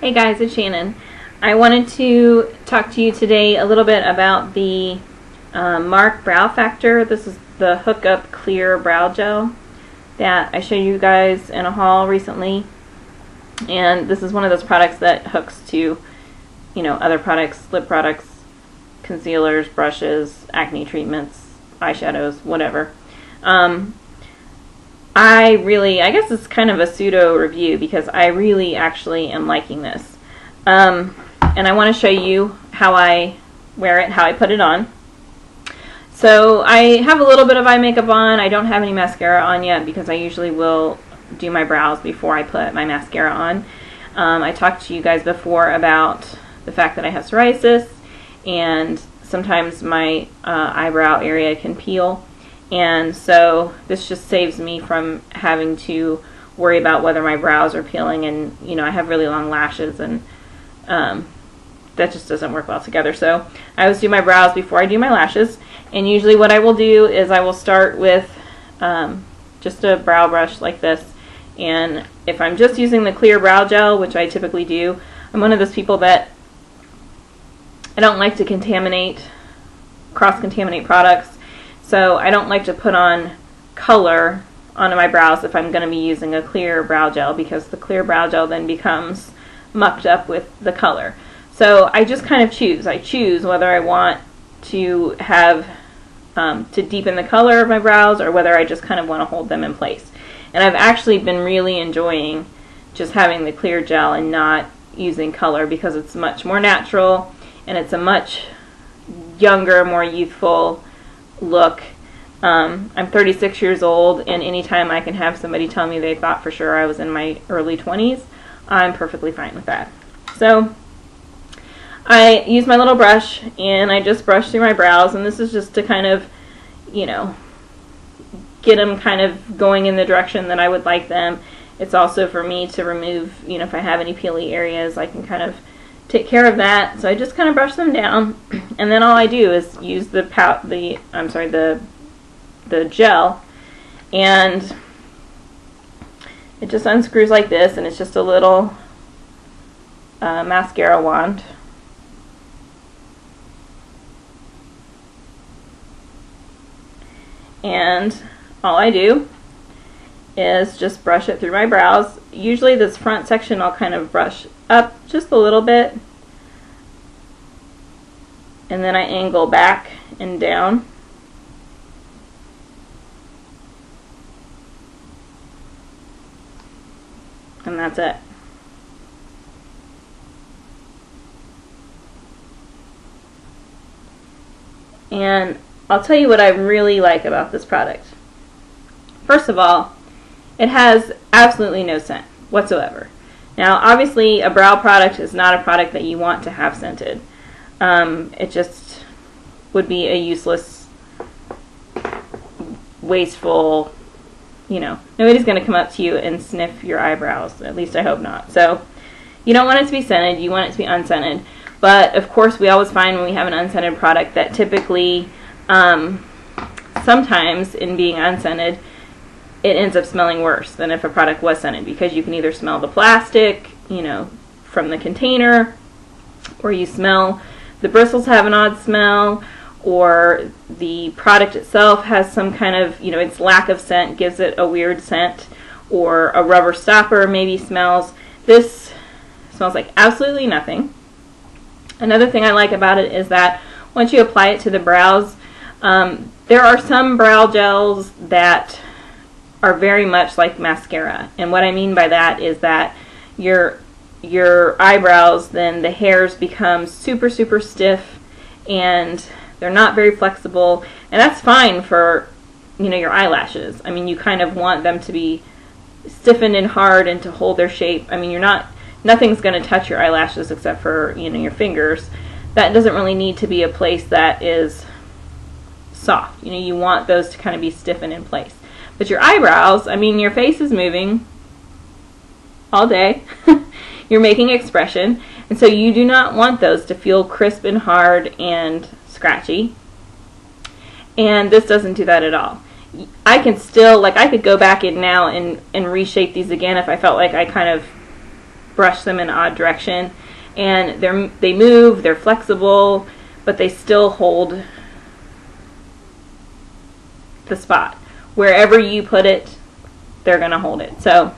Hey guys, it's Shannon. I wanted to talk to you today a little bit about the Mark Brow Factor. This is the Hookup Clear Brow Gel that I showed you guys in a haul recently. And this is one of those products that hooks to, other products, lip products, concealers, brushes, acne treatments, eyeshadows, whatever. I guess it's kind of a pseudo review because I really actually am liking this. And I want to show you how I wear it, how I put it on. So I have a little bit of eye makeup on. I don't have any mascara on yet because I usually will do my brows before I put my mascara on. I talked to you guys before about the fact that I have psoriasis and sometimes my eyebrow area can peel. And so this just saves me from having to worry about whether my brows are peeling, and I have really long lashes, and that just doesn't work well together. So I always do my brows before I do my lashes, and usually what I will do is I will start with just a brow brush like this, and if I'm just using the clear brow gel, which I typically do, I'm one of those people that I don't like to cross-contaminate products. So I don't like to put on color onto my brows if I'm going to be using a clear brow gel, because the clear brow gel then becomes mucked up with the color. So I just kind of choose. I choose whether I want to have to deepen the color of my brows or whether I just kind of want to hold them in place. And I've actually been really enjoying just having the clear gel and not using color because it's much more natural and it's a much younger, more youthful look. I'm 36 years old, and anytime I can have somebody tell me they thought for sure I was in my early 20s, I'm perfectly fine with that. So I use my little brush and I just brush through my brows, and this is just to kind of, get them kind of going in the direction that I would like them. It's also for me to remove, if I have any peely areas, I can kind of take care of that. So I just kind of brush them down, and then all I do is use the gel, and it just unscrews like this, and it's just a little mascara wand. And all I do is just brush it through my brows. Usually this front section I'll kind of brush up just a little bit, and then I angle back and down. And that's it. And I'll tell you what I really like about this product. First of all, it has absolutely no scent whatsoever. Now, obviously, a brow product is not a product that you want to have scented. It just would be a useless, wasteful, nobody's going to come up to you and sniff your eyebrows. At least I hope not. So you don't want it to be scented. You want it to be unscented. But, of course, we always find when we have an unscented product that typically, sometimes in being unscented, it ends up smelling worse than if a product was scented, because you can either smell the plastic, from the container, or you smell the bristles have an odd smell, or the product itself has some kind of, its lack of scent gives it a weird scent, or a rubber stopper maybe smells. This smells like absolutely nothing. Another thing I like about it is that once you apply it to the brows, there are some brow gels that are very much like mascara, and what I mean by that is that your eyebrows, then the hairs become super stiff and they're not very flexible, and that's fine for your eyelashes. I mean, you kind of want them to be stiffened and hard and to hold their shape. I mean, nothing's going to touch your eyelashes except for your fingers. That doesn't really need to be a place that is soft. You want those to kind of be stiffened in place. But your eyebrows, I mean, your face is moving all day. You're making expression, and so you do not want those to feel crisp and hard and scratchy. And this doesn't do that at all. I can still, I could go back in now and reshape these again if I felt like I kind of brush them in an odd direction, and they move, they're flexible, but they still hold the spot. Wherever you put it, they're gonna hold it. So,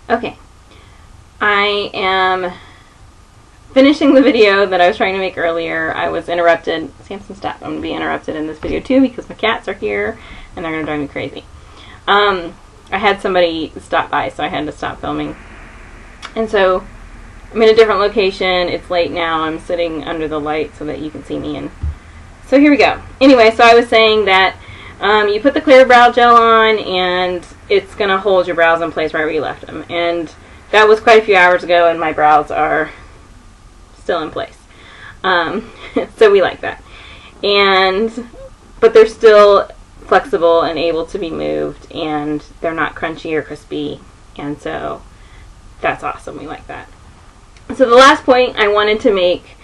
okay, I am finishing the video that I was trying to make earlier. I was interrupted. Samson, stop. I'm gonna be interrupted in this video too because my cats are here and they're gonna drive me crazy. I had somebody stop by, so I had to stop filming. And so I'm in a different location. It's late now. I'm sitting under the light so that you can see me. And so here we go. Anyway, so I was saying that you put the clear brow gel on and it's going to hold your brows in place right where you left them. And that was quite a few hours ago, and my brows are still in place. So we like that. But they're still flexible and able to be moved, and they're not crunchy or crispy, and so that's awesome. We like that. So the last point I wanted to make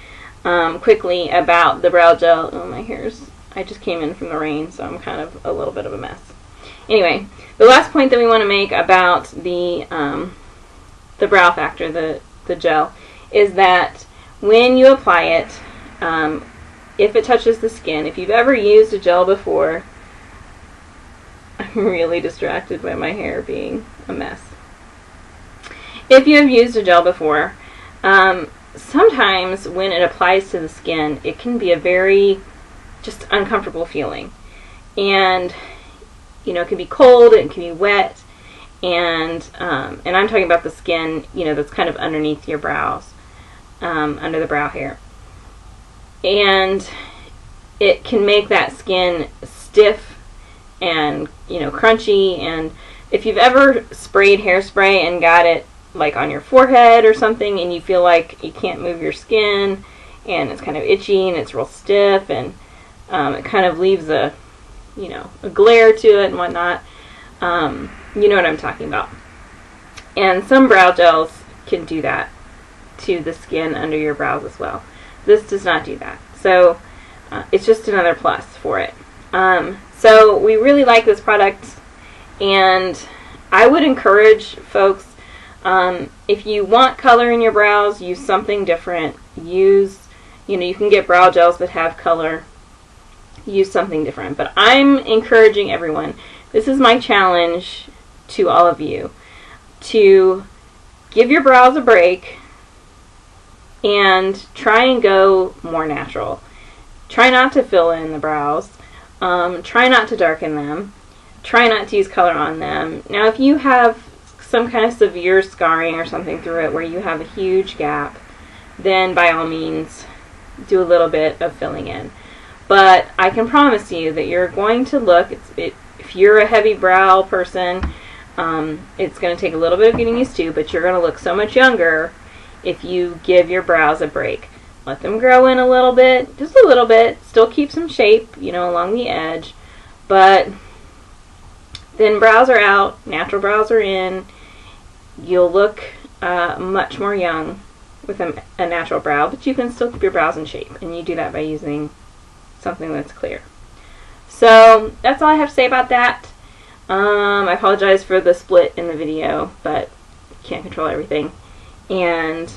quickly about the brow gel. Oh, my hair's, I just came in from the rain, so I'm kind of a little bit of a mess. Anyway, the last point that we want to make about the brow factor, the gel, is that when you apply it, if it touches the skin, if you've ever used a gel before, I'm really distracted by my hair being a mess. If you have used a gel before, sometimes when it applies to the skin, it can be a very just uncomfortable feeling. And, you know, it can be cold, it can be wet, and I'm talking about the skin, you know, that's kind of underneath your brows, under the brow hair. And it can make that skin stiff and, you know, crunchy. And if you've ever sprayed hairspray and got it like on your forehead or something, and you feel like you can't move your skin, and it's kind of itchy and it's real stiff, and it kind of leaves a, you know, a glare to it and whatnot, you know what I'm talking about. And some brow gels can do that to the skin under your brows as well. This does not do that. So it's just another plus for it. So we really like this product, and I would encourage folks, if you want color in your brows, use something different. Use, you know, you can get brow gels that have color. Use something different. But I'm encouraging everyone, this is my challenge to all of you, to give your brows a break and try and go more natural. Try not to fill in the brows. Try not to darken them. Try not to use color on them. Now, if you have some kind of severe scarring or something through it where you have a huge gap, then by all means do a little bit of filling in. But I can promise you that you're going to look, if you're a heavy brow person, it's going to take a little bit of getting used to, but you're going to look so much younger if you give your brows a break. Let them grow in a little bit, just a little bit, still keep some shape, you know, along the edge, but thin brows are out, natural brows are in. You'll look much more young with a natural brow, but you can still keep your brows in shape, and you do that by using something that's clear. So that's all I have to say about that. I apologize for the split in the video, but can't control everything. And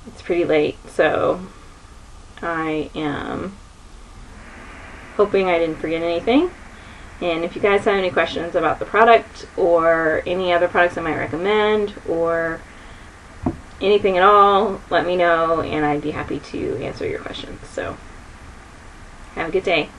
it's pretty late, so I am hoping I didn't forget anything. And if you guys have any questions about the product or any other products I might recommend or anything at all, let me know and I'd be happy to answer your questions. So have a good day.